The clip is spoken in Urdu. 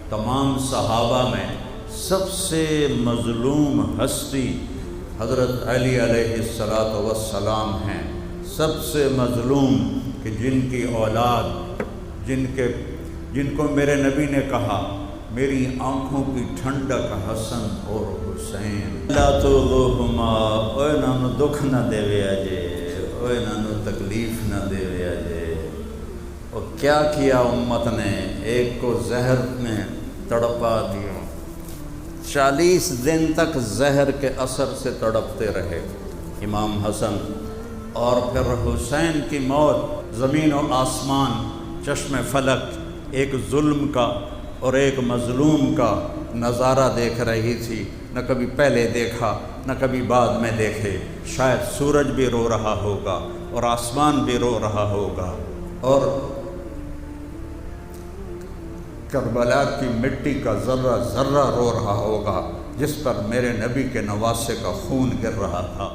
تمام صحابہ میں سب سے مظلوم ہستی حضرت علی علیہ السلام ہیں، سب سے مظلوم، کہ جن کی اولاد جن کو میرے نبی نے کہا میری آنکھوں کی ٹھنڈک حسن اور حسین، لا تغوہما، اوے نانو دکھ نہ دے اجے، اوے نانو تکلیف نہ دے اجے۔ اور کیا کیا امت نے، ایک کو زہر نے تڑپا دیا، 40 دن تک زہر کے اثر سے تڑپتے رہے امام حسن، اور پھر حسین کی موت زمین و آسمان چشم فلک ایک ظلم کا اور ایک مظلوم کا نظارہ دیکھ رہی تھی، نہ کبھی پہلے دیکھا نہ کبھی بعد میں دیکھے۔ شاید سورج بھی رو رہا ہوگا اور آسمان بھی رو رہا ہوگا، اور کربلا کی مٹی کا ذرہ ذرہ رو رہا ہوگا، جس پر میرے نبی کے نواسے کا خون گر رہا تھا۔